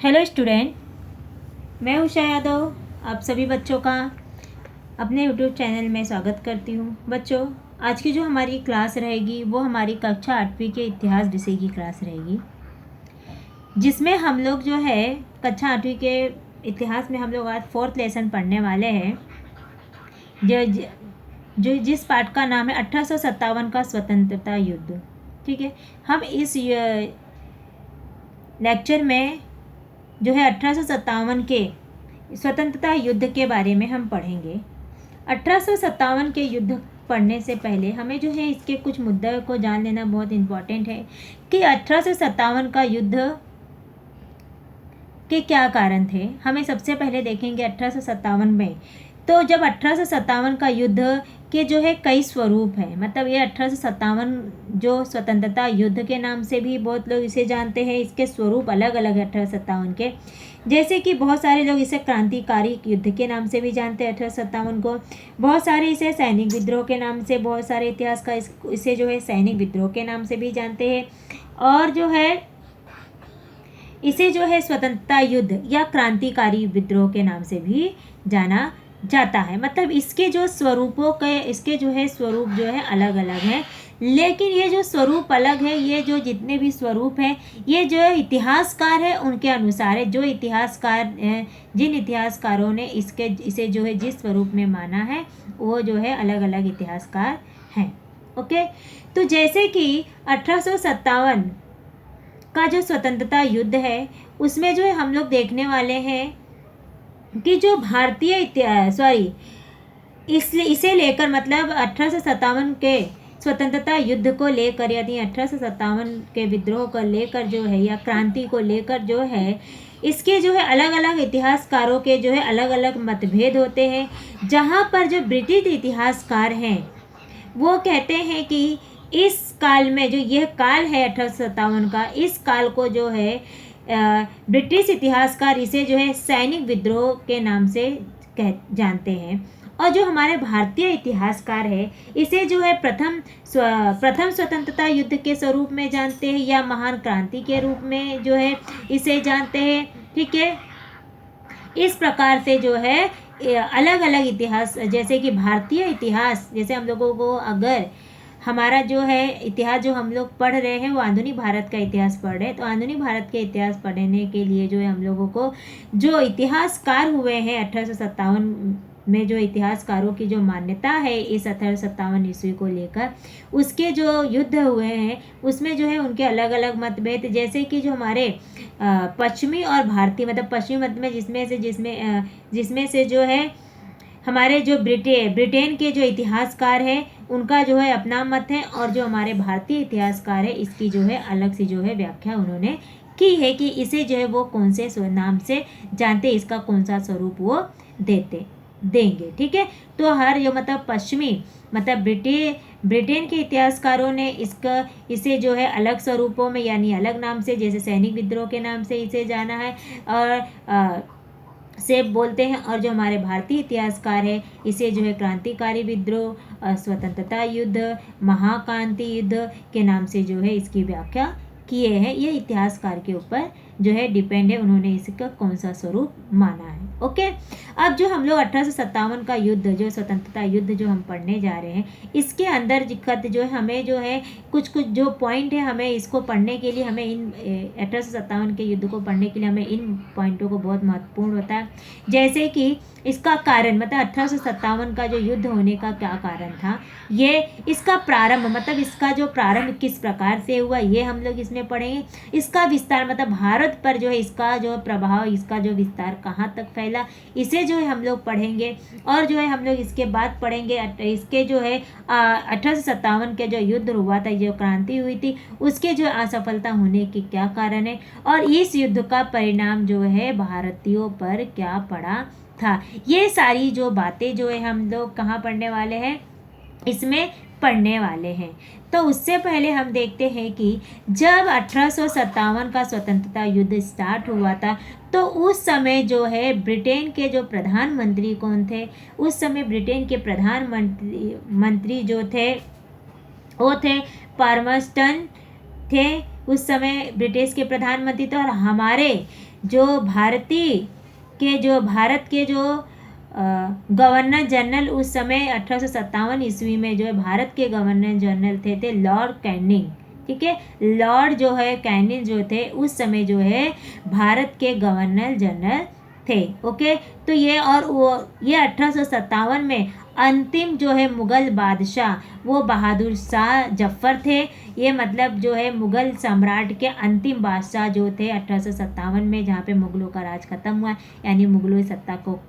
Hello student, मैं उषा यादव आप सभी बच्चों का अपने यूट्यूब चैनल में स्वागत करती हूँ। बच्चों, आज की जो हमारी क्लास रहेगी वो हमारी कक्षा 8वीं के इतिहास विषय की क्लास रहेगी, जिसमें हम लोग जो है कक्षा 8वीं के इतिहास में हम लोग आज 4th लेसन पढ़ने वाले हैं, जो जिस पाठ का नाम है 1857 का स्वतंत्रता युद्ध। ठीक है, हम इस लेक्चर में जो है 1857 के स्वतंत्रता युद्ध के बारे में हम पढ़ेंगे। 1857 के युद्ध पढ़ने से पहले हमें जो है इसके कुछ मुद्दों को जान लेना बहुत इम्पोर्टेंट है कि 1857 का युद्ध के क्या कारण थे। हमें सबसे पहले देखेंगे 1857 में, तो जब 1857 का युद्ध के जो है कई स्वरूप हैं, मतलब ये 1857 जो स्वतंत्रता युद्ध के नाम से भी बहुत लोग इसे जानते हैं। इसके स्वरूप अलग अलग है 1857 के, जैसे कि बहुत सारे लोग इसे क्रांतिकारी युद्ध के नाम से भी जानते हैं 1857 को। बहुत सारे इसे सैनिक विद्रोह के नाम से, बहुत सारे इतिहासकार इसे जो है सैनिक विद्रोह के नाम से भी जानते हैं, और जो है इसे जो है स्वतंत्रता युद्ध या क्रांतिकारी विद्रोह के नाम से भी जाना जाता है। मतलब इसके जो स्वरूपों के इसके जो है स्वरूप जो है अलग अलग हैं, लेकिन ये जो स्वरूप अलग है, ये जो जितने भी स्वरूप हैं, ये जो इतिहासकार है उनके अनुसार है। जो इतिहासकार हैं, जिन इतिहासकारों ने इसे जो है जिस स्वरूप में माना है, वो जो है अलग अलग इतिहासकार हैं। ओके, तो जैसे कि 1857 का जो स्वतंत्रता युद्ध है, उसमें जो है हम लोग देखने वाले हैं कि जो भारतीय इसे लेकर, मतलब 1857 के स्वतंत्रता युद्ध को लेकर, यदि 1857 के विद्रोह को लेकर जो है या क्रांति को लेकर जो है, इसके जो है अलग अलग इतिहासकारों के जो है अलग अलग मतभेद होते हैं। जहाँ पर जो ब्रिटिश इतिहासकार हैं वो कहते हैं कि इस काल में, जो यह काल है 1857 का, इस काल को जो है ब्रिटिश इतिहासकार इसे जो है सैनिक विद्रोह के नाम से जानते हैं, और जो हमारे भारतीय इतिहासकार है इसे जो है प्रथम स्वतंत्रता युद्ध के स्वरूप में जानते हैं, या महान क्रांति के रूप में जो है इसे जानते हैं। ठीक है, इस प्रकार से जो है अलग अलग इतिहास, जैसे कि भारतीय इतिहास, जैसे हम लोगों को अगर हमारा जो है इतिहास जो हम लोग पढ़ रहे हैं वो आधुनिक भारत का इतिहास पढ़ रहे हैं, तो आधुनिक भारत के इतिहास पढ़ने के लिए जो है हम लोगों को जो इतिहासकार हुए हैं 1857 में, जो इतिहासकारों की जो मान्यता है इस 1857 ईस्वी को लेकर, उसके जो युद्ध हुए हैं उसमें जो है उनके अलग अलग मतभेद, जैसे कि जो हमारे पश्चिमी और भारतीय, मतलब पश्चिमी मत में जिसमें से जो है हमारे जो ब्रिटेन के जो इतिहासकार हैं उनका जो है अपना मत है, और जो हमारे भारतीय इतिहासकार है इसकी जो है अलग सी जो है व्याख्या उन्होंने की है कि इसे जो है वो कौन से नाम से जानते, इसका कौन सा स्वरूप वो देंगे। ठीक है, तो हर जो मतलब पश्चिमी, मतलब ब्रिटेन के इतिहासकारों ने इसे जो है अलग स्वरूपों में, यानी अलग नाम से, जैसे सैनिक विद्रोह के नाम से इसे जाना है और से बोलते हैं, और जो हमारे भारतीय इतिहासकार है इसे जो है क्रांतिकारी विद्रोह, स्वतंत्रता युद्ध, महाक्रांति युद्ध के नाम से जो है इसकी व्याख्या किए हैं। ये इतिहासकार के ऊपर जो है डिपेंड है, उन्होंने इसका कौन सा स्वरूप माना है। ओके, अब जो हम लोग 1857 का युद्ध, जो स्वतंत्रता युद्ध जो हम पढ़ने जा रहे हैं, इसके अंदर दिक्कत जो है हमें जो है कुछ जो पॉइंट है, हमें इसको पढ़ने के लिए, हमें इन 1857 के युद्ध को पढ़ने के लिए हमें इन पॉइंटों को बहुत महत्वपूर्ण होता है। जैसे कि इसका कारण, मतलब 1857 का जो युद्ध होने का क्या कारण था, ये इसका प्रारंभ, मतलब इसका जो प्रारंभ किस प्रकार से हुआ, ये हम लोग इसमें पढ़ेंगे। इसका विस्तार, मतलब भारत पर जो है इसका जो प्रभाव, इसका जो विस्तार कहाँ तक फैला, इसे जो है हम लोग पढ़ेंगे। और जो है हम लोग इसके बाद पढ़ेंगे इसके जो है 1857 के जो युद्ध हुआ था, जो क्रांति हुई थी, उसके जो असफलता होने के क्या कारण है, और इस युद्ध का परिणाम जो है भारतीयों पर क्या पड़ा था। ये सारी जो बातें जो है हम लोग कहाँ पढ़ने वाले हैं, इसमें पढ़ने वाले हैं। तो उससे पहले हम देखते हैं कि जब 1857 का स्वतंत्रता युद्ध स्टार्ट हुआ था, तो उस समय जो है ब्रिटेन के जो प्रधानमंत्री कौन थे, उस समय ब्रिटेन के प्रधानमंत्री जो थे वो थे पाल्मर्स्टन थे, उस समय ब्रिटिश के प्रधानमंत्री थे, और हमारे जो भारत के जो गवर्नर जनरल उस समय 1857 ईस्वी में जो है भारत के गवर्नर जनरल थे लॉर्ड कैनिंग। ठीक है, लॉर्ड जो है कैनिंग जो थे उस समय जो है भारत के गवर्नर जनरल थे। ओके, तो ये 1857 में अंतिम जो है मुगल बादशाह वो बहादुर शाह जफर थे। ये मतलब जो है मुगल सम्राट के अंतिम बादशाह जो थे 1857 में, जहाँ पे मुगलों का राज खत्म हुआ, यानी मुगलों की सत्ता को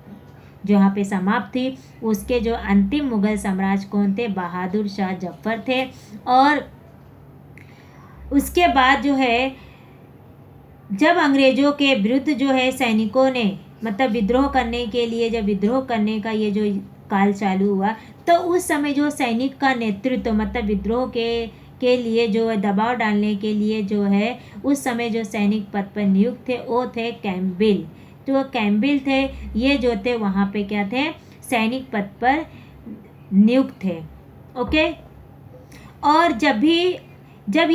जहाँ पे समाप्त थी, उसके जो अंतिम मुगल सम्राट कौन थे? बहादुर शाह जफर थे। और उसके बाद जो है जब अंग्रेजों के विरुद्ध जो है सैनिकों ने मतलब विद्रोह करने के लिए, जब विद्रोह करने का ये जो काल चालू हुआ, तो उस समय जो सैनिक का नेतृत्व मतलब विद्रोह के लिए जो है दबाव डालने के लिए जो है उस समय जो सैनिक पद पर नियुक्त थे वो थे कैम्पबेल। जो कैम्पबेल थे ये जो थे वहाँ पे क्या थे? सैनिक पद पर नियुक्त थे। ओके, और जब ये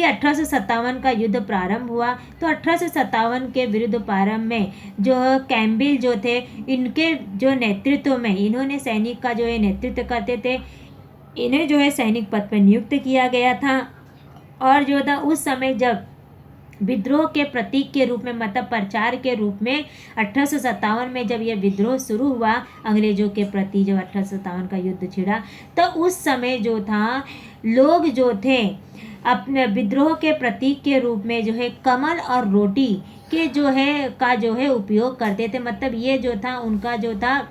1857 का युद्ध प्रारंभ हुआ, तो 1857 के विरुद्ध प्रारंभ में जो कैम्पबेल जो थे, इनके जो नेतृत्व में इन्होंने सैनिक का जो है नेतृत्व करते थे, इन्हें जो है सैनिक पद पर नियुक्त किया गया था। और जो था उस समय जब विद्रोह के प्रतीक के रूप में मतलब प्रचार के रूप में 1857 में जब यह विद्रोह शुरू हुआ अंग्रेजों के प्रति, जब 1857 का युद्ध छिड़ा, तो उस समय जो था लोग जो थे अपने विद्रोह के प्रतीक के रूप में जो है कमल और रोटी के जो है उपयोग करते थे। मतलब ये जो था उनका जो था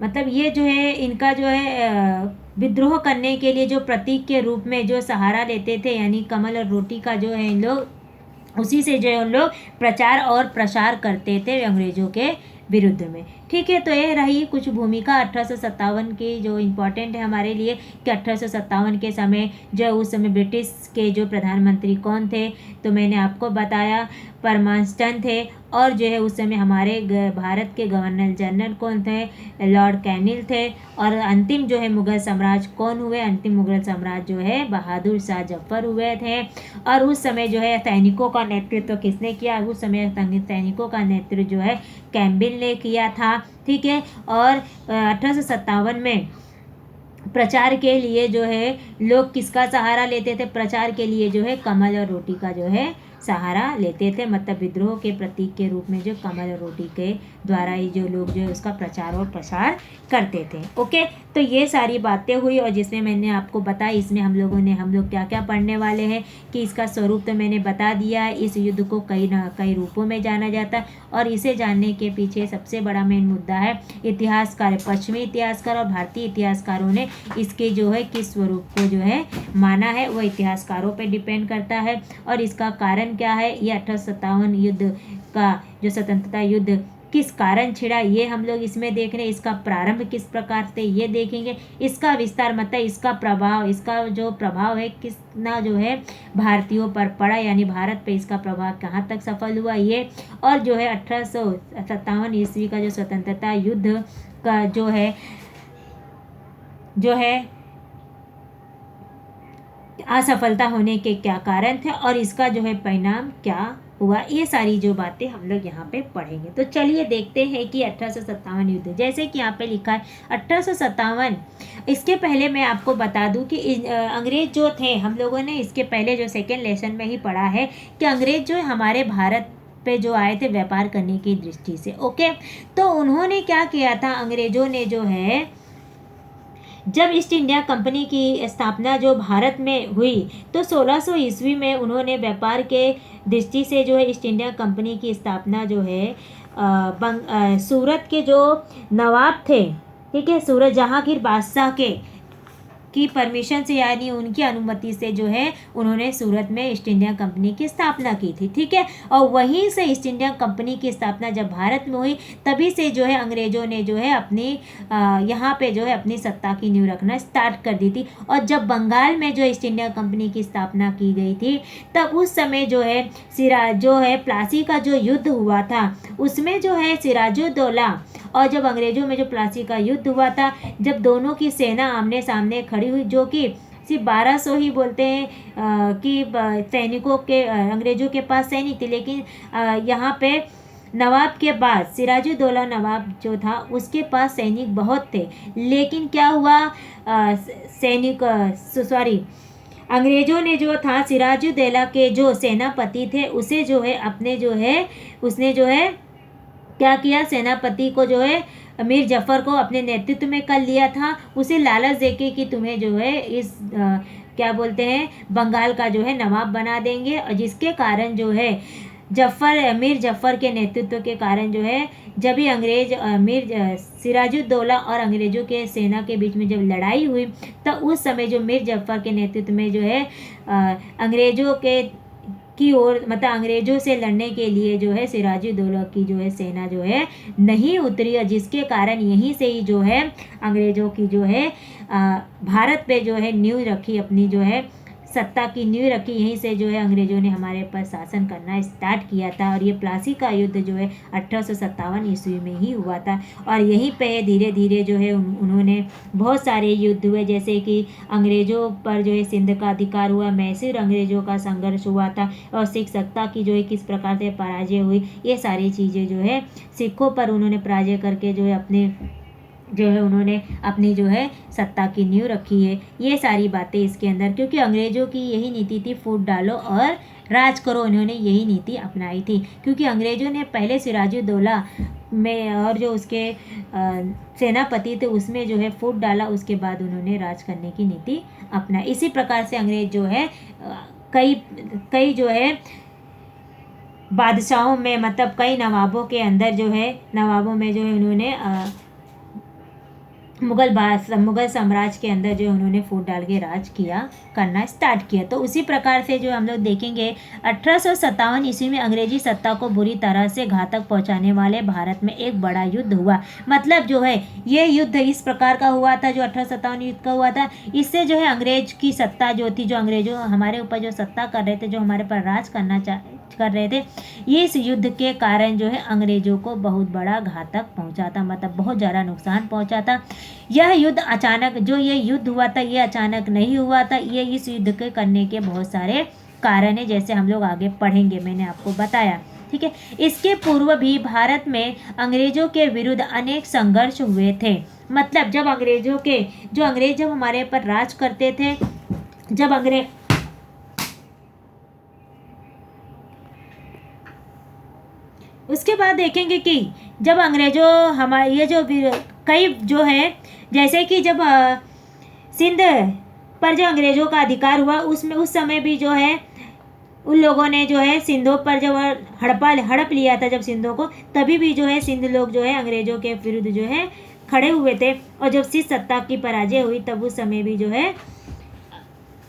मतलब ये जो है इनका जो है विद्रोह करने के लिए जो प्रतीक के रूप में जो सहारा लेते थे, यानी कमल और रोटी का जो है इन लोग उसी से जो है उन लोग प्रचार और प्रसार करते थे अंग्रेजों के विरुद्ध में। ठीक है, तो ये रही कुछ भूमिका 1857 की जो इम्पोर्टेंट है हमारे लिए कि 1857 के समय जो उस समय ब्रिटिश के जो प्रधानमंत्री कौन थे, तो मैंने आपको बताया परमांस्टन थे। और जो है उस समय हमारे भारत के गवर्नर जनरल कौन थे? लॉर्ड कैनिंग थे। और अंतिम जो है मुगल साम्राज्य कौन हुए? अंतिम मुगल साम्राज्य जो है बहादुर शाह जफर हुए थे। और उस समय जो है सैनिकों का नेतृत्व किसने किया? उस समय सैनिकों का नेतृत्व जो है कैम्पबेल ने किया था। ठीक है, और 1857 में प्रचार के लिए जो है लोग किसका सहारा लेते थे? प्रचार के लिए जो है कमल और रोटी का जो है सहारा लेते थे। मतलब विद्रोह के प्रतीक के रूप में जो कमल और रोटी के द्वारा ही जो लोग जो है उसका प्रचार और प्रसार करते थे। ओके, तो ये सारी बातें हुई और जिसमें मैंने आपको बताया, इसमें हम लोग क्या क्या पढ़ने वाले हैं कि इसका स्वरूप तो मैंने बता दिया है। इस युद्ध को कई रूपों में जाना जाता है और इसे जानने के पीछे सबसे बड़ा मेन मुद्दा है इतिहासकार, पश्चिमी इतिहासकार और भारतीय इतिहासकारों ने इसके जो है किस स्वरूप को जो है माना है, वो इतिहासकारों पर डिपेंड करता है। और इसका कारण क्या है? ये 1857 युद्ध का जो स्वतंत्रता युद्ध किस कारण छिड़ा, ये हम लोग इसमें देख रहे हैं। इसका प्रारंभ किस प्रकार से ये देखेंगे, इसका विस्तार मतलब इसका जो प्रभाव है कितना जो है भारतीयों पर पड़ा, यानी भारत पे इसका प्रभाव कहाँ तक सफल हुआ ये। और जो है 1857 ईस्वी का जो स्वतंत्रता युद्ध का जो है असफलता होने के क्या कारण थे और इसका जो है परिणाम क्या हुआ, ये सारी जो बातें हम लोग यहाँ पे पढ़ेंगे। तो चलिए देखते हैं कि 1857 युद्ध, जैसे कि यहाँ पे लिखा है 1857। इसके पहले मैं आपको बता दूं कि अंग्रेज जो थे, हम लोगों ने इसके पहले जो सेकेंड लेसन में ही पढ़ा है कि अंग्रेज जो हमारे भारत पे जो आए थे व्यापार करने की दृष्टि से। ओके, तो उन्होंने क्या किया था? अंग्रेजों ने जो है जब ईस्ट इंडिया कंपनी की स्थापना जो भारत में हुई, तो 1600 ईस्वी में उन्होंने व्यापार के दृष्टि से जो है ईस्ट इंडिया कंपनी की स्थापना जो है सूरत के जो नवाब थे, ठीक है, सूरत जहांगीर बादशाह की परमिशन से, यानी उनकी अनुमति से जो है उन्होंने सूरत में ईस्ट इंडिया कंपनी की स्थापना की थी। ठीक है, और वहीं से ईस्ट इंडिया कंपनी की स्थापना जब भारत में हुई, तभी से जो है अंग्रेजों ने जो है अपनी यहाँ पे जो है अपनी सत्ता की नींव रखना स्टार्ट कर दी थी। और जब बंगाल में जो ईस्ट इंडिया कंपनी की स्थापना की गई थी, तब उस समय जो है प्लासी का जो युद्ध हुआ था, उसमें जो है सिराजुद्दौला और जब अंग्रेजों में जो प्लासी का युद्ध हुआ था, जब दोनों की सेना आमने सामने खड़ी हुई, जो कि सिर्फ 1200 ही बोलते हैं कि सैनिकों के अंग्रेज़ों के पास सैनिक थे, लेकिन यहाँ पे नवाब के बाद सिराजुद्दौला नवाब जो था उसके पास सैनिक बहुत थे। लेकिन क्या हुआ, अंग्रेज़ों ने जो था सिराजुद्दौला के जो सेनापति थे उसे जो है अपने जो है उसने जो है क्या किया, सेनापति को जो है मीर जफ़र को अपने नेतृत्व में कर लिया था। उसे लालच देके कि तुम्हें जो है इस क्या बोलते हैं बंगाल का जो है नवाब बना देंगे, और जिसके कारण जो है मीर जफ़र के नेतृत्व के कारण जो है जब ही सिराजुद्दौला और अंग्रेज़ों के सेना के बीच में जब लड़ाई हुई, तब उस समय जो मीर जफ़र के नेतृत्व में जो है अंग्रेज़ों की ओर मतलब अंग्रेज़ों से लड़ने के लिए जो है सिराजुद्दौला की जो है सेना जो है नहीं उतरी, और जिसके कारण यहीं से ही जो है अंग्रेज़ों की जो है भारत पे जो है नींव रखी, अपनी जो है सत्ता की नींव रखी। यहीं से जो है अंग्रेज़ों ने हमारे पर शासन करना स्टार्ट किया था, और ये प्लासी का युद्ध जो है 1857 ईस्वी में ही हुआ था। और यहीं पे धीरे धीरे जो है उन्होंने बहुत सारे युद्ध हुए, जैसे कि अंग्रेज़ों पर जो है सिंध का अधिकार हुआ, मैसूर अंग्रेज़ों का संघर्ष हुआ था, और सिख सत्ता की जो है किस प्रकार से पराजय हुई, ये सारी चीज़ें जो है सिखों पर उन्होंने पराजय करके जो है उन्होंने अपनी जो है सत्ता की नींव रखी है। ये सारी बातें इसके अंदर, क्योंकि अंग्रेज़ों की यही नीति थी, फूट डालो और राज करो, उन्होंने यही नीति अपनाई थी। क्योंकि अंग्रेज़ों ने पहले सिराजुद्दौला में और जो उसके सेनापति थे उसमें जो है फूट डाला, उसके बाद उन्होंने राज करने की नीति अपनाई। इसी प्रकार से अंग्रेज़ जो है कई जो है बादशाहों में मतलब कई नवाबों के अंदर जो है नवाबों में जो है उन्होंने मुगल साम्राज्य के अंदर जो उन्होंने फूट डाल के राज करना स्टार्ट किया। तो उसी प्रकार से जो हम लोग देखेंगे 1857 ईस्वी में अंग्रेजी सत्ता को बुरी तरह से घातक पहुंचाने वाले भारत में एक बड़ा युद्ध हुआ। मतलब जो है ये युद्ध इस प्रकार का हुआ था, जो 1857 युद्ध का हुआ था, इससे जो है अंग्रेज की सत्ता जो थी, जो अंग्रेजों हमारे ऊपर जो सत्ता कर रहे थे, जो हमारे पर राज कर रहे थे, ये इस युद्ध के कारण जो है अंग्रेजों को बहुत बड़ा घातक पहुंचा था, मतलब बहुत ज़्यादा नुकसान पहुंचा था। यह युद्ध अचानक जो ये युद्ध हुआ था ये अचानक नहीं हुआ था, ये इस युद्ध के करने के बहुत सारे कारण है, जैसे हम लोग आगे पढ़ेंगे, मैंने आपको बताया। ठीक है, इसके पूर्व भी भारत में अंग्रेजों के विरुद्ध अनेक संघर्ष हुए थे। मतलब जब अंग्रेज जब हमारे पर राज करते थे, उसके बाद देखेंगे कि जब अंग्रेजों हमारे ये जो कई जो है, जैसे कि जब सिंध पर जो अंग्रेज़ों का अधिकार हुआ उस समय भी जो है उन लोगों ने जो है सिंधों पर जब हड़प लिया था, जब सिंधों को, तभी भी जो है सिंध लोग जो है अंग्रेज़ों के विरुद्ध जो है खड़े हुए थे। और जब सिख सत्ता की पराजय हुई तब उस समय भी जो है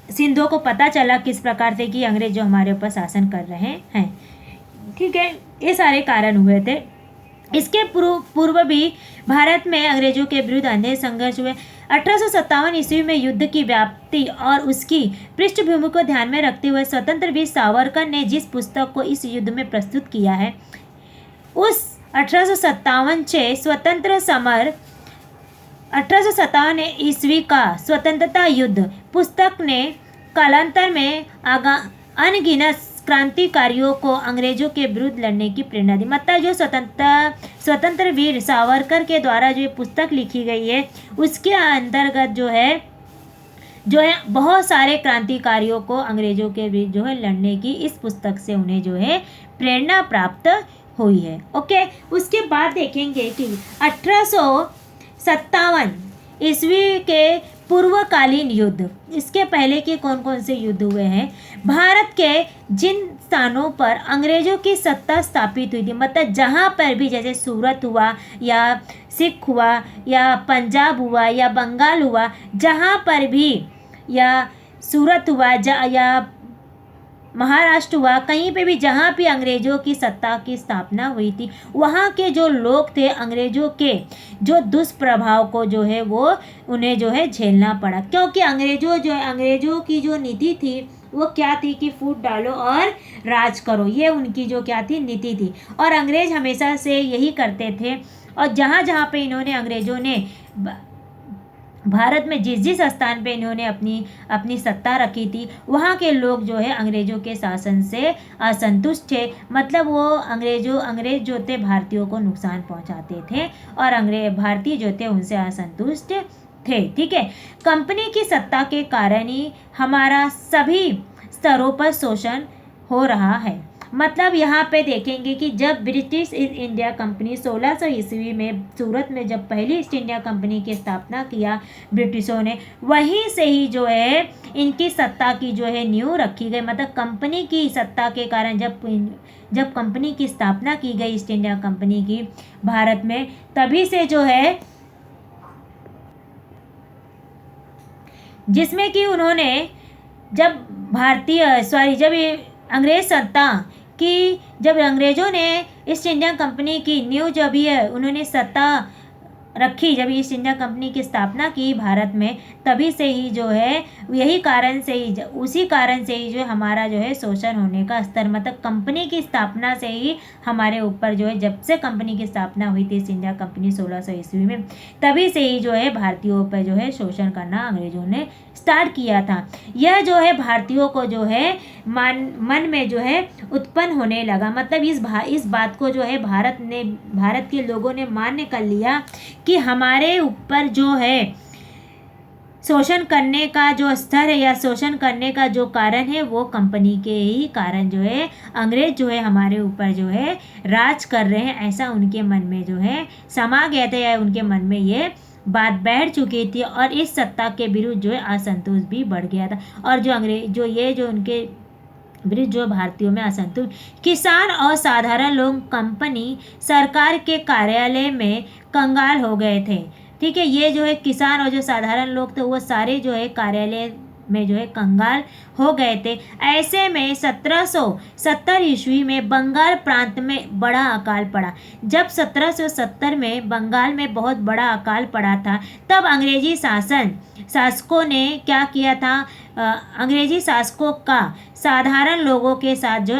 सिंधों को पता चला किस प्रकार से कि अंग्रेज जो हमारे ऊपर शासन कर रहे हैं। ठीक है, ये सारे कारण हुए थे। इसके पूर्व भी भारत में अंग्रेजों के विरुद्ध अनेक संघर्ष हुए। 1857 ईस्वी में युद्ध की व्याप्ति और उसकी पृष्ठभूमि को ध्यान में रखते हुए स्वतंत्र वीर सावरकर ने जिस पुस्तक को इस युद्ध में प्रस्तुत किया है, उस 1857 स्वतंत्र समर 1857 ईस्वी का स्वतंत्रता युद्ध पुस्तक ने कालांतर में अनगिनत क्रांतिकारियों को अंग्रेजों के विरुद्ध लड़ने की प्रेरणा दी। मतलब जो स्वतंत्र वीर सावरकर के द्वारा जो पुस्तक लिखी गई है उसके अंतर्गत जो है बहुत सारे क्रांतिकारियों को अंग्रेजों के विरुद्ध जो है लड़ने की इस पुस्तक से उन्हें जो है प्रेरणा प्राप्त हुई है। ओके, उसके बाद देखेंगे कि 1857 ईस्वी के पूर्वकालीन युद्ध, इसके पहले के कौन कौन से युद्ध हुए हैं। भारत के जिन स्थानों पर अंग्रेजों की सत्ता स्थापित हुई थी, मतलब जहाँ पर भी, जैसे सूरत हुआ या सिख हुआ या पंजाब हुआ या बंगाल हुआ, जहाँ पर भी, या सूरत हुआ या महाराष्ट्र हुआ, कहीं पे भी जहाँ भी अंग्रेजों की सत्ता की स्थापना हुई थी, वहाँ के जो लोग थे अंग्रेजों के जो दुष्प्रभाव को जो है वो उन्हें जो है झेलना पड़ा। क्योंकि अंग्रेजों की जो नीति थी वो क्या थी कि फूट डालो और राज करो, ये उनकी जो क्या थी नीति थी। और अंग्रेज हमेशा से यही करते थे। और जहाँ जहाँ पे इन्होंने अंग्रेजों ने भारत में जिस जिस स्थान पे इन्होंने अपनी अपनी सत्ता रखी थी, वहाँ के लोग जो है अंग्रेजों के शासन से असंतुष्ट थे। मतलब वो अंग्रेज जो थे भारतीयों को नुकसान पहुँचाते थे और भारतीय जो थे उनसे असंतुष्ट थे। ठीक है, कंपनी की सत्ता के कारण ही हमारा सभी स्तरों पर शोषण हो रहा है। मतलब यहाँ पे देखेंगे कि जब ब्रिटिश ईस्ट इंडिया कंपनी 1600 ईस्वी में सूरत में जब पहली ईस्ट इंडिया कंपनी की स्थापना किया ब्रिटिशों ने, वहीं से ही जो है इनकी सत्ता की जो है नींव रखी गई। मतलब कंपनी की सत्ता के कारण जब कंपनी की स्थापना की गई ईस्ट इंडिया कंपनी की भारत में, तभी से जो है जिसमें कि उन्होंने जब ये अंग्रेज सत्ता कि जब अंग्रेज़ों ने ईस्ट इंडिया कंपनी की न्यू जब है उन्होंने सत्ता रखी, जब ईस्ट इंडिया कंपनी की स्थापना की भारत में, तभी से ही जो है यही कारण से ही उसी कारण से ही जो हमारा जो है शोषण होने का स्तर, मतलब कंपनी की स्थापना से ही हमारे ऊपर जो है, जब से कंपनी की स्थापना हुई थी ईस्ट इंडिया कंपनी 1600 ईस्वी में, तभी से ही जो है भारतीयों पर जो है शोषण करना अंग्रेज़ों ने स्टार्ट किया था। यह जो है भारतीयों को जो है मन में जो है उत्पन्न होने लगा। मतलब इस बात को जो है भारत के लोगों ने मान्य कर लिया कि हमारे ऊपर जो है शोषण करने का जो स्तर है या शोषण करने का जो कारण है वो कंपनी के ही कारण जो है अंग्रेज जो है हमारे ऊपर जो है राज कर रहे हैं, ऐसा उनके मन में जो है समा गया था या उनके मन में ये बात बैठ चुकी थी और इस सत्ता के विरुद्ध जो है असंतोष भी बढ़ गया था। और जो उनके विरुद्ध जो भारतीयों में असंतुष्ट किसान और साधारण लोग कंपनी सरकार के कार्यालय में कंगाल हो गए थे। ठीक है, ये जो है किसान और जो साधारण लोग थे वो सारे जो है कार्यालय में जो है कंगाल हो गए थे। ऐसे में 1770 ईस्वी में बंगाल प्रांत में बड़ा अकाल पड़ा। जब 1770 में बंगाल में बहुत बड़ा अकाल पड़ा था, तब अंग्रेजी शासकों ने क्या किया था, अंग्रेजी शासकों का साधारण लोगों के साथ जो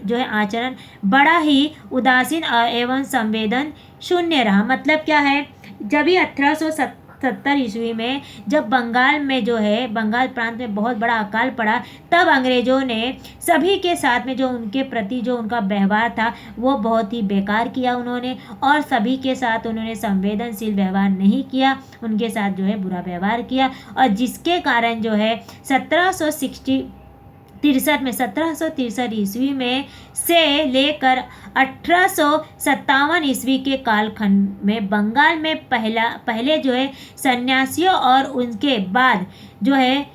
है आचरण बड़ा ही उदासीन एवं संवेदन शून्य रहा। मतलब क्या है, जब ही 1870 ईस्वी में जब बंगाल में जो है बंगाल प्रांत में बहुत बड़ा अकाल पड़ा, तब अंग्रेज़ों ने सभी के साथ में जो उनके प्रति जो उनका व्यवहार था वो बहुत ही बेकार किया उन्होंने, और सभी के साथ उन्होंने संवेदनशील व्यवहार नहीं किया, उनके साथ जो है बुरा व्यवहार किया। और जिसके कारण जो है 1763 ईस्वी में से लेकर 1857 ईस्वी के कालखंड में बंगाल में पहले जो है सन्यासियों और उनके बाद जो है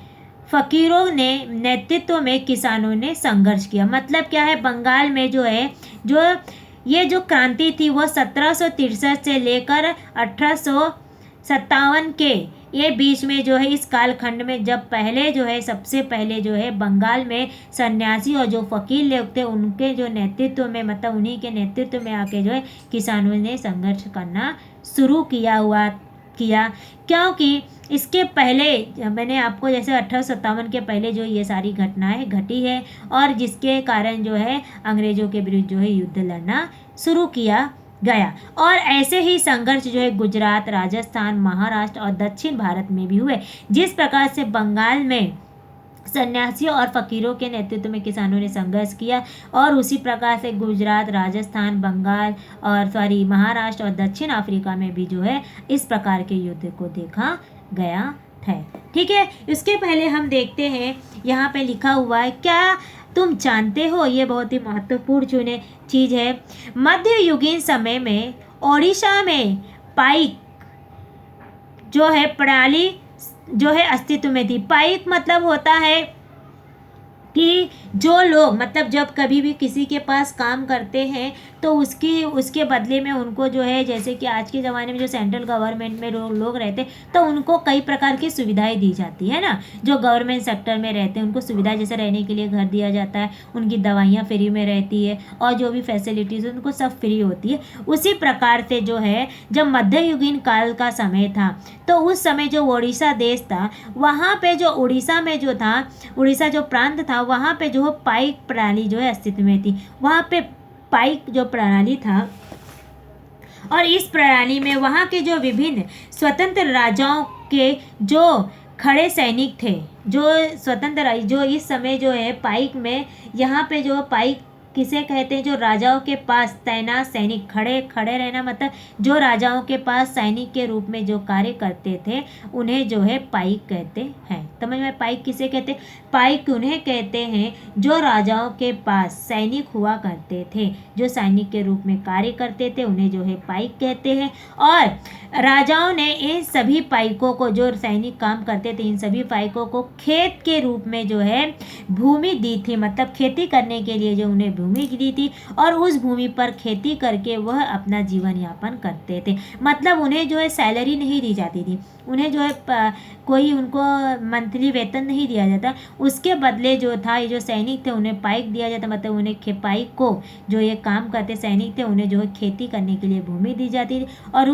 फकीरों ने नेतृत्व में किसानों ने संघर्ष किया। मतलब क्या है, बंगाल में जो है ये जो क्रांति थी वो 1763 से लेकर 1857 के ये बीच में जो है इस कालखंड में जब पहले जो है सबसे पहले जो है बंगाल में सन्यासी और जो फकीर लोग थे उनके जो नेतृत्व में, मतलब उन्हीं के नेतृत्व में आके जो है किसानों ने संघर्ष करना शुरू किया। क्योंकि इसके पहले मैंने आपको जैसे 1857 के पहले जो ये सारी घटनाएं घटी है और जिसके कारण जो है अंग्रेज़ों के विरुद्ध जो है युद्ध लड़ना शुरू किया गया। और ऐसे ही संघर्ष जो है गुजरात, राजस्थान, महाराष्ट्र और दक्षिण भारत में भी हुए। जिस प्रकार से बंगाल में सन्यासियों और फकीरों के नेतृत्व में किसानों ने संघर्ष किया, और उसी प्रकार से गुजरात, राजस्थान, बंगाल और महाराष्ट्र और दक्षिण अफ्रीका में भी जो है इस प्रकार के युद्ध को देखा गया है। ठीक है, इसके पहले हम देखते हैं यहाँ पे लिखा हुआ है, क्या तुम जानते हो, ये बहुत ही महत्वपूर्ण चीज़ है। मध्ययुगीन समय में ओडिशा में पाइक जो है प्रणाली जो है अस्तित्व में थी। पाइक मतलब होता है कि जो लोग, मतलब जब कभी भी किसी के पास काम करते हैं तो उसके बदले में उनको जो है, जैसे कि आज के ज़माने में जो सेंट्रल गवर्नमेंट में लोग रहते तो उनको कई प्रकार की सुविधाएं दी जाती है ना। जो गवर्नमेंट सेक्टर में रहते हैं उनको सुविधा, जैसे रहने के लिए घर दिया जाता है, उनकी दवाइयाँ फ्री में रहती है और जो भी फैसिलिटीज़ उनको सब फ्री होती है। उसी प्रकार से जो है जब मध्ययुगीन काल का समय था तो उस समय जो उड़ीसा देश था, वहाँ पे जो उड़ीसा में जो था, उड़ीसा जो प्रांत था, वहाँ पे जो पाइक प्रणाली जो है अस्तित्व में थी। वहाँ पे पाइक जो प्रणाली था और इस प्रणाली में वहाँ के जो विभिन्न स्वतंत्र राजाओं के जो खड़े सैनिक थे, जो स्वतंत्र, जो इस समय जो है पाइक में, यहाँ पे जो पाइक किसे कहते हैं, जो राजाओं के पास तैनात सैनिक, खड़े खड़े रहना मतलब जो राजाओं के पास सैनिक के रूप में जो कार्य करते थे उन्हें जो है पाइक कहते हैं। समझ में? पाइक किसे कहते हैं? पाइक उन्हें कहते हैं जो राजाओं के पास सैनिक हुआ करते थे, जो सैनिक के रूप में कार्य करते थे, उन्हें जो है पाइक कहते हैं। और राजाओं ने इन सभी पाइकों को, जो सैनिक काम करते थे, इन सभी पाइकों को खेत के रूप में जो है भूमि दी थी, मतलब खेती करने के लिए जो उन्हें भूमि दी थी, और उस भूमि पर खेती करके वह अपना जीवन यापन करते थे। मतलब उन्हें जो है सैलरी नहीं दी जाती थी, उन्हें जो है कोई उनको मंथली वेतन नहीं दिया जाता, उसके बदले जो था, ये जो सैनिक थे उन्हें पाइक दिया जाता, मतलब उन्हें पाइक को, जो ये काम करते सैनिक थे, उन्हें जो है खेती करने के लिए भूमि दी जाती थी, और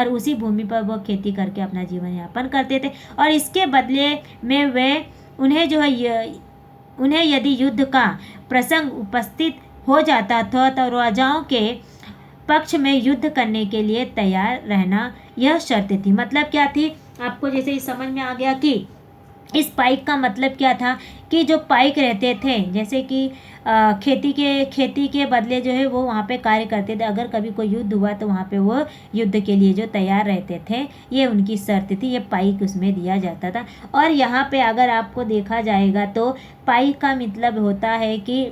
उसी भूमि पर वो खेती करके अपना जीवन यापन करते थे। और इसके बदले में वे उन्हें यदि युद्ध का प्रसंग उपस्थित हो जाता था तो राजाओं के पक्ष में युद्ध करने के लिए तैयार रहना, यह शर्त थी। मतलब क्या थी? आपको जैसे ही समझ में आ गया कि इस पाइक का मतलब क्या था, कि जो पाइक रहते थे, जैसे कि खेती के बदले जो है वो वहाँ पे कार्य करते थे, अगर कभी कोई युद्ध हुआ तो वहाँ पे वो युद्ध के लिए जो तैयार रहते थे, ये उनकी शर्त थी, ये पाइक उसमें दिया जाता था। और यहाँ पे अगर आपको देखा जाएगा तो पाइक का मतलब होता है कि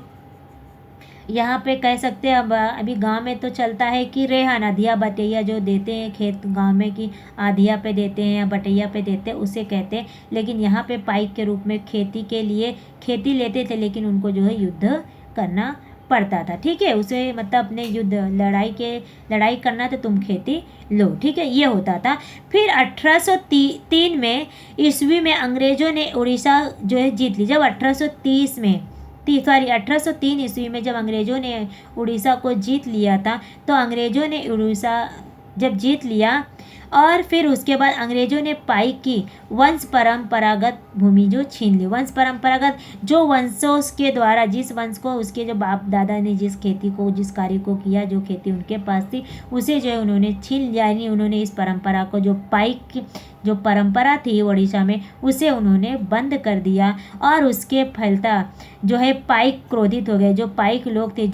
यहाँ पे कह सकते हैं, अब अभी गांव में तो चलता है कि रेहान, अधिया बटैया जो देते हैं खेत गांव में, कि आधिया पे देते हैं या बटैया पे देते हैं, उसे कहते हैं। लेकिन यहाँ पे पाइक के रूप में खेती के लिए खेती लेते थे, लेकिन उनको जो है युद्ध करना पड़ता था। ठीक है, उसे मतलब अपने युद्ध लड़ाई करना तो तुम खेती लो। ठीक है, ये होता था। फिर 1803 में ईस्वी में अंग्रेजों ने उड़ीसा जो है जीत ली। जब 1803 ईस्वी में जब अंग्रेजों ने उड़ीसा को जीत लिया था, तो अंग्रेजों ने उड़ीसा जब जीत लिया, और फिर उसके बाद अंग्रेजों ने पाइक की वंश परंपरागत भूमि जो छीन ली। वंश परंपरागत जो वंशों के द्वारा, जिस वंश को उसके जो बाप दादा ने जिस खेती को, जिस कार्य को किया, जो खेती उनके पास थी, उसे जो है उन्होंने छीन लिया। यानी उन्होंने इस परंपरा को, जो पाइक की जो परंपरा थी उड़ीसा में, उसे उन्होंने बंद कर दिया। और उसके फलता जो है पाइक क्रोधित हो गए। जो पाइक लोग थे,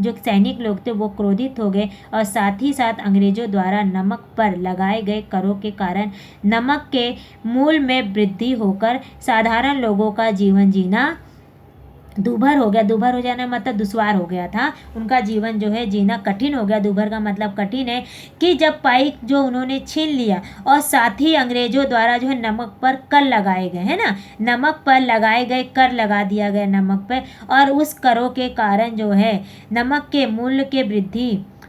जो सैनिक लोग थे, वो क्रोधित हो गए, और साथ ही साथ अंग्रेजों द्वारा नमक पर लगाए गए करों के कारण नमक के मूल्य में वृद्धि होकर साधारण लोगों का जीवन जीना दूभर हो गया। दूभर हो जाना मतलब दुश्वार हो गया था, उनका जीवन जो है जीना कठिन हो गया। दूभर का मतलब कठिन है कि जब पाइक जो उन्होंने छीन लिया, और साथ ही अंग्रेजों द्वारा जो है नमक पर कर लगाए गए, है ना, नमक पर लगाए गए कर लगा दिया गया नमक पर, और उस करों के कारण जो है नमक के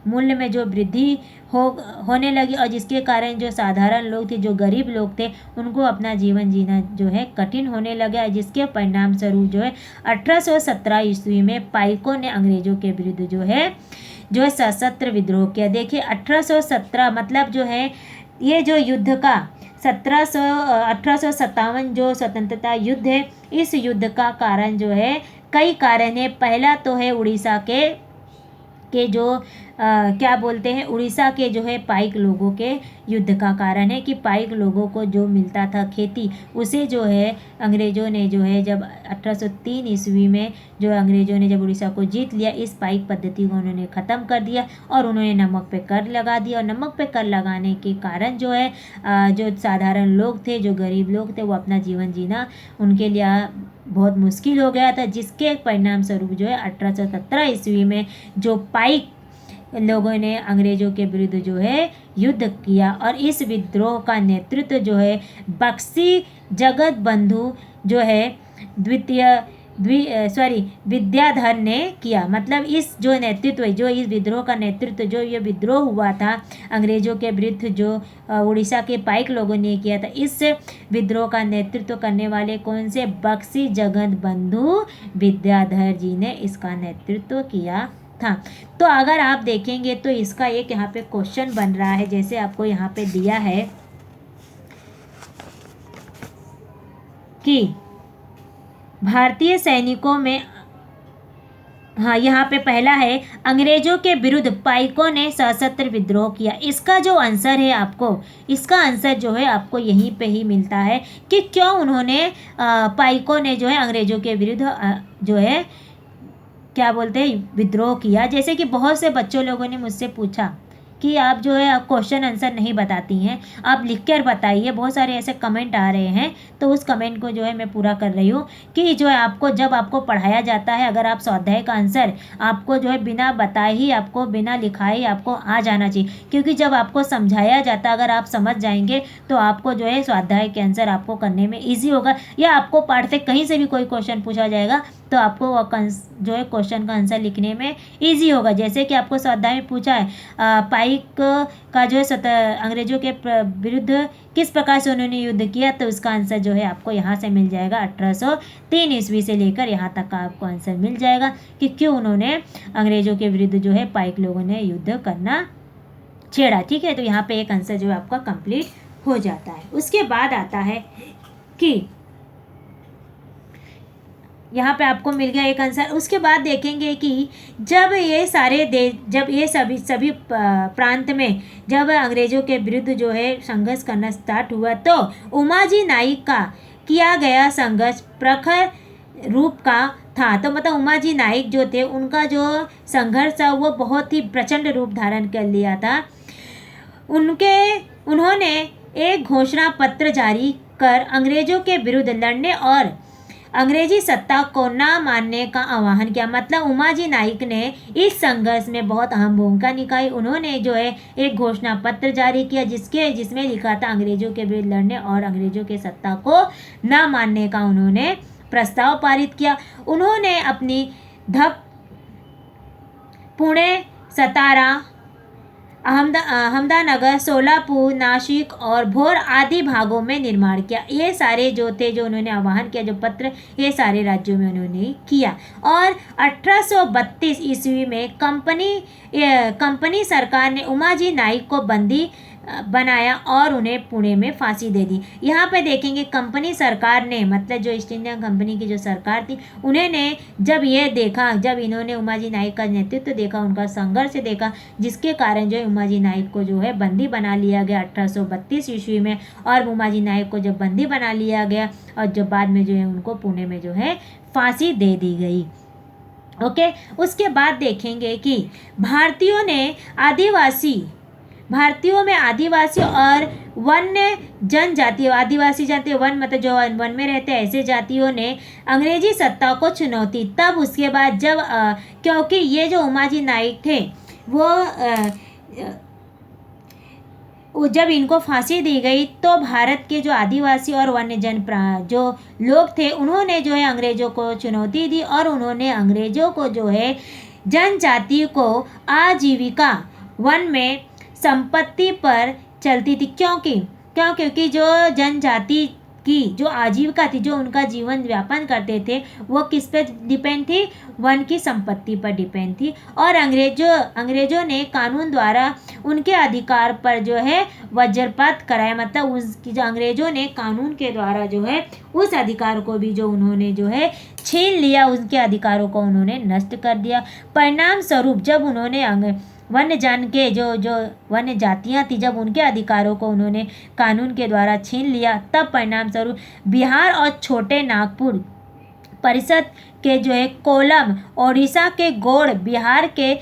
मूल्य में जो वृद्धि होने लगी, और जिसके कारण जो साधारण लोग थे, जो गरीब लोग थे, उनको अपना जीवन जीना जो है कठिन होने लगा। जिसके परिणाम स्वरूप जो है 1817 ईस्वी में पाइकों ने अंग्रेजों के विरुद्ध जो है सशस्त्र विद्रोह किया। देखिए 1817 मतलब जो है ये जो युद्ध का 1857 जो स्वतंत्रता युद्ध है, इस युद्ध का कारण जो है कई कारण है। पहला तो है उड़ीसा के जो क्या बोलते हैं, उड़ीसा के जो है पाइक लोगों के युद्ध का कारण है, कि पाइक लोगों को जो मिलता था खेती, उसे जो है अंग्रेजों ने जो है जब 1803 ईस्वी में जो अंग्रेजों ने जब उड़ीसा को जीत लिया, इस पाइक पद्धति को उन्होंने ख़त्म कर दिया, और उन्होंने नमक पे कर लगा दिया। और नमक पे कर लगाने के कारण जो है जो साधारण लोग थे, जो गरीब लोग थे, वो अपना जीवन जीना उनके लिए बहुत मुश्किल हो गया था। जिसके परिणाम स्वरूप जो है 1817 ईस्वी में जो पाइक लोगों ने अंग्रेजों के विरुद्ध जो है युद्ध किया, और इस विद्रोह का नेतृत्व जो है बक्सी जगत बंधु जो है विद्याधर ने किया। मतलब इस जो नेतृत्व, जो इस विद्रोह का नेतृत्व, जो ये विद्रोह हुआ था अंग्रेजों के विरुद्ध, जो उड़ीसा के पाइक लोगों ने किया था, इस विद्रोह का नेतृत्व करने वाले कौन से? बक्सी जगत बंधु विद्याधर जी ने इसका नेतृत्व किया था। तो अगर आप देखेंगे तो इसका एक यहाँ पे क्वेश्चन बन रहा है, जैसे आपको यहाँ पे दिया है कि भारतीय सैनिकों में हाँ, यहाँ पे पहला है अंग्रेजों के विरुद्ध पाइकों ने सशस्त्र विद्रोह किया। इसका जो आंसर है आपको, इसका आंसर जो है आपको यहीं पे ही मिलता है कि क्यों उन्होंने पाइकों ने जो है अंग्रेजों के विरुद्ध जो है क्या बोलते हैं विद्रोह किया। जैसे कि बहुत से बच्चों लोगों ने मुझसे पूछा कि आप जो है आप क्वेश्चन आंसर नहीं बताती हैं, आप लिख कर बताइए। बहुत सारे ऐसे कमेंट आ रहे हैं, तो उस कमेंट को जो है मैं पूरा कर रही हूँ कि जो है आपको जब आपको पढ़ाया जाता है, अगर आप स्वाध्याय का आंसर आपको जो है बिना बताए ही, आपको बिना लिखाए ही आपको आ जाना चाहिए। क्योंकि जब आपको समझाया जाता है, अगर आप समझ जाएंगे तो आपको जो है स्वाध्याय के आंसर आपको करने में ईजी होगा। या आपको पाठ से कहीं से भी कोई क्वेश्चन पूछा जाएगा तो आपको जो है क्वेश्चन का आंसर लिखने में ईजी होगा। जैसे कि आपको स्वाध्याय में पूछा है पाइक का जो है अंग्रेजों के विरुद्ध किस प्रकार से उन्होंने युद्ध किया, तो उसका आंसर जो है आपको यहाँ से मिल जाएगा। 1803 ईस्वी से लेकर यहाँ तक का आपको आंसर मिल जाएगा कि क्यों उन्होंने अंग्रेजों के विरुद्ध जो है पाइक लोगों ने युद्ध करना छेड़ा। ठीक है, तो यहाँ पे एक आंसर जो है आपका कंप्लीट हो जाता है। उसके बाद आता है कि यहाँ पे आपको मिल गया एक आंसर। उसके बाद देखेंगे कि जब ये सारे देश, जब ये सभी प्रांत में जब अंग्रेजों के विरुद्ध जो है संघर्ष करना स्टार्ट हुआ, तो उमाजी नाइक का किया गया संघर्ष प्रखर रूप का था। तो मतलब उमाजी नाइक जो थे, उनका जो संघर्ष था वो बहुत ही प्रचंड रूप धारण कर लिया था। उन्होंने एक घोषणा पत्र जारी कर अंग्रेजों के विरुद्ध लड़ने और अंग्रेजी सत्ता को न मानने का आह्वान किया। मतलब उमाजी नाइक ने इस संघर्ष में बहुत अहम भूमिका निभाई। उन्होंने जो है एक घोषणा पत्र जारी किया जिसमें लिखा था अंग्रेजों के विरुद्ध लड़ने और अंग्रेजों के सत्ता को न मानने का उन्होंने प्रस्ताव पारित किया। उन्होंने अपनी धप, पुणे, सतारा, अहमदानगर, सोलापुर, नासिक और भोर आदि भागों में निर्माण किया। ये सारे जो थे, जो उन्होंने आह्वान किया, जो पत्र, ये सारे राज्यों में उन्होंने किया। और 1832 ईस्वी में कंपनी सरकार ने उमाजी नाइक को बंदी बनाया और उन्हें पुणे में फांसी दे दी। यहाँ पे देखेंगे कंपनी सरकार ने, मतलब जो ईस्ट इंडिया कंपनी की जो सरकार थी, उन्होंने जब ये देखा, जब इन्होंने उमाजी नाइक का नेतृत्व देखा, उनका संघर्ष देखा, जिसके कारण जो है उमाजी नाइक को जो है बंदी बना लिया गया 1832 ईस्वी में। और उमाजी नाइक को जब बंदी बना लिया गया और जब बाद में जो है उनको पुणे में जो है फांसी दे दी गई। ओके, उसके बाद देखेंगे कि भारतीयों में आदिवासी और वन्य जनजाति, आदिवासी जाति, वन मतलब जो वन में रहते हैं ऐसे जातियों ने अंग्रेजी सत्ता को चुनौती। तब उसके बाद जब क्योंकि ये जो उमाजी नाइक थे वो जब इनको फांसी दी गई, तो भारत के जो आदिवासी और वन्य जो लोग थे, उन्होंने जो है अंग्रेजों को चुनौती दी और उन्होंने अंग्रेजों को जो है जनजाति को आजीविका वन में संपत्ति पर चलती थी। क्योंकि जो जनजाति की जो आजीविका थी, जो उनका जीवन व्यापन करते थे, वो किस पे डिपेंड थी? वन की संपत्ति पर डिपेंड थी। और अंग्रेजों ने कानून द्वारा उनके अधिकार पर जो है वज्रपात कराया। मतलब उसकी जो अंग्रेजों ने कानून के द्वारा जो है उस अधिकार को भी जो उन्होंने जो है छीन लिया, उनके अधिकारों को उन्होंने नष्ट कर दिया। परिणाम स्वरूप जब उन्होंने वन्य जान के जो वन्य जातियाँ थी, जब उनके अधिकारों को उन्होंने कानून के द्वारा छीन लिया, तब परिणाम स्वरूप बिहार और छोटे नागपुर परिषद के जो है कोलम, ओडिशा के गोड़, बिहार के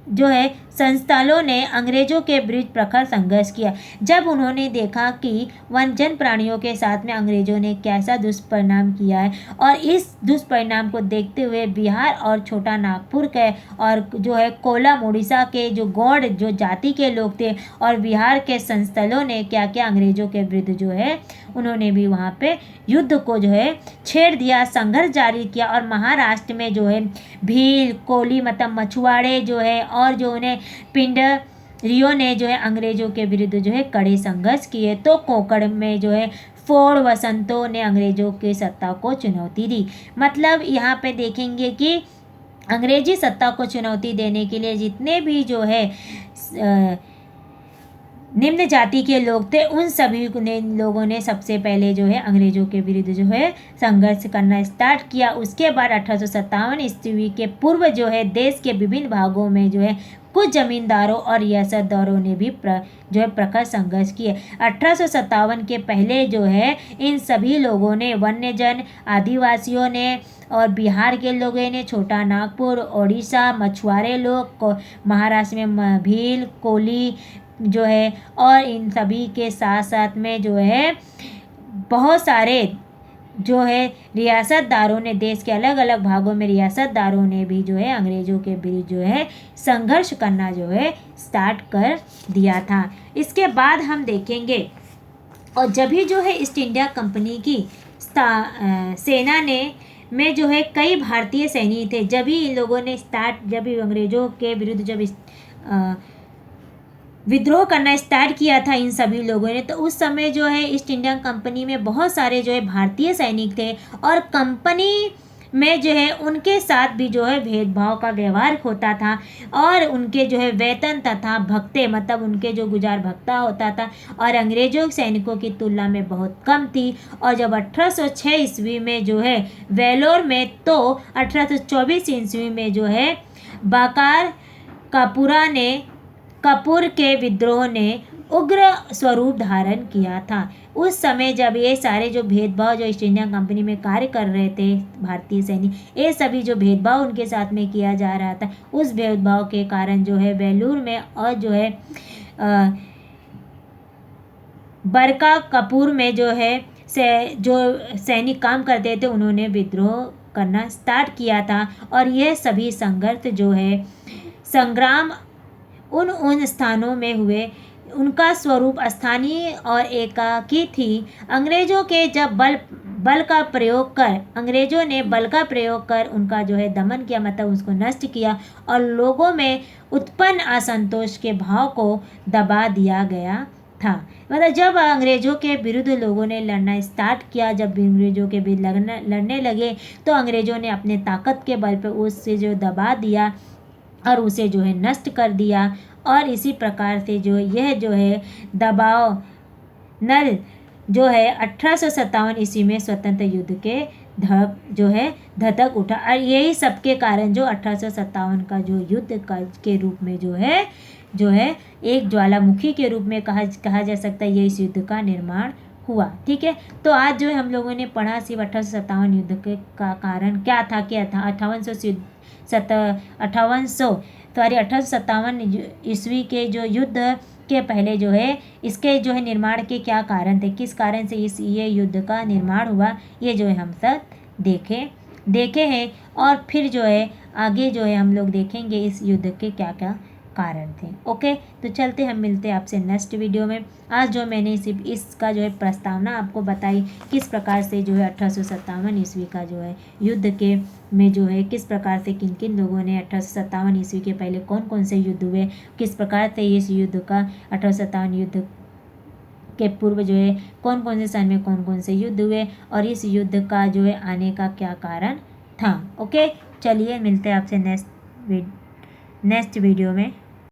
जो है संस्थानों ने अंग्रेजों के विरुद्ध प्रखर संघर्ष किया। जब उन्होंने देखा कि वन्यजन प्राणियों के साथ में अंग्रेजों ने कैसा दुष्परिणाम किया है, और इस दुष्परिणाम को देखते हुए बिहार और छोटा नागपुर के और जो है कोलम, उड़ीसा के जो गौड़ जो जाति के लोग थे, और बिहार के संस्थलों ने क्या क्या अंग्रेजों के विरुद्ध जो है उन्होंने भी वहाँ पे युद्ध को जो है छेड़ दिया, संघर्ष जारी किया। और महाराष्ट्र में जो है भील, कोली मतलब मछुआरे जो है, और जो उन्हें पिंडरियों ने जो है अंग्रेजों के विरुद्ध जो है कड़े संघर्ष किए। तो कोंकण में जो है फोर्ड वसंतों ने अंग्रेजों की सत्ता को चुनौती दी। मतलब यहाँ पे देखेंगे कि अंग्रेजी सत्ता को चुनौती देने के लिए जितने भी जो है निम्न जाति के लोग थे, उन सभी लोगों ने सबसे पहले जो है अंग्रेजों के विरुद्ध जो है संघर्ष करना स्टार्ट किया। उसके बाद 1857 ईस्वी के पूर्व जो है देश के विभिन्न भागों में जो है कुछ जमींदारों और रियासतदारों ने भी जो है प्रखर संघर्ष किए। 1857 के पहले जो है इन सभी लोगों ने, वन्यजन, आदिवासियों ने और बिहार के लोगों ने, छोटा नागपुर, ओडिशा, मछुआरे लोग, महाराष्ट्र में भील, कोली जो है, और इन सभी के साथ साथ में जो है बहुत सारे जो है रियासतदारों ने, देश के अलग अलग भागों में रियासतदारों ने भी जो है अंग्रेजों के विरुद्ध जो है संघर्ष करना जो है स्टार्ट कर दिया था। इसके बाद हम देखेंगे, और जब भी जो है ईस्ट इंडिया कंपनी की सेना ने में जो है कई भारतीय सैनिक थे, जब भी इन लोगों ने जब भी अंग्रेजों के विरुद्ध जब विद्रोह करना स्टार्ट किया था इन सभी लोगों ने, तो उस समय जो है ईस्ट इंडिया कंपनी में बहुत सारे जो है भारतीय सैनिक थे, और कंपनी में जो है उनके साथ भी जो है भेदभाव का व्यवहार होता था, और उनके जो है वेतन तथा भत्ते, मतलब उनके जो गुजार भत्ता होता था और अंग्रेजों सैनिकों की तुलना में बहुत कम थी। और जब 1806 ईस्वी में जो है वेलोर में, तो 1824 ईस्वी में जो है बाकार कपूर के विद्रोह ने उग्र स्वरूप धारण किया था। उस समय जब ये सारे जो भेदभाव जो ईस्ट इंडिया कंपनी में कार्य कर रहे थे भारतीय सैनिक, ये सभी जो भेदभाव उनके साथ में किया जा रहा था, उस भेदभाव के कारण जो है वेलूर में और जो है बरका कपूर में जो है जो सैनिक काम करते थे, उन्होंने विद्रोह करना स्टार्ट किया था। और यह सभी संघर्ष जो है संग्राम उन स्थानों में हुए, उनका स्वरूप स्थानीय और एकाकी थी। अंग्रेजों ने बल का प्रयोग कर उनका जो है दमन किया, मतलब उसको नष्ट किया, और लोगों में उत्पन्न असंतोष के भाव को दबा दिया गया था। मतलब जब अंग्रेजों के विरुद्ध लोगों ने लड़ना स्टार्ट किया, जब अंग्रेजों के विरुद्ध लड़ने लगे, तो अंग्रेजों ने अपने ताकत के बल पर उससे जो दबा दिया और उसे जो है नष्ट कर दिया। और इसी प्रकार से जो यह जो है दबाव नल जो है 1857 ईस्वी में स्वतंत्र युद्ध के धधक उठा, और यही सबके कारण जो 1857 का जो युद्ध के रूप में जो है एक ज्वालामुखी के रूप में कहा जा सकता है, ये इस युद्ध का निर्माण हुआ। ठीक है, तो आज जो है हम लोगों ने पढ़ा सिर्फ 1857 युद्ध के का कारण क्या था 1857 ईस्वी के जो युद्ध के पहले जो है इसके जो है निर्माण के क्या कारण थे, किस कारण से ये युद्ध का निर्माण हुआ, ये जो है हम सब देखे हैं। और फिर जो है आगे जो है हम लोग देखेंगे इस युद्ध के क्या क्या कारण थे। ओके, तो चलते हम मिलते हैं आपसे नेक्स्ट वीडियो में। आज जो मैंने सिर्फ इसका जो है प्रस्तावना आपको बताई, किस प्रकार से जो है 1857 ईस्वी का जो है युद्ध के में जो है किस प्रकार से किन किन लोगों ने 1857 ईस्वी के पहले कौन कौन से युद्ध हुए, किस प्रकार से इस युद्ध का 1857 युद्ध के पूर्व जो है कौन कौन से सन में कौन कौन से युद्ध हुए, और इस युद्ध का जो है आने का क्या कारण था। ओके, चलिए मिलते हैं आपसे नेक्स्ट वीडियो में।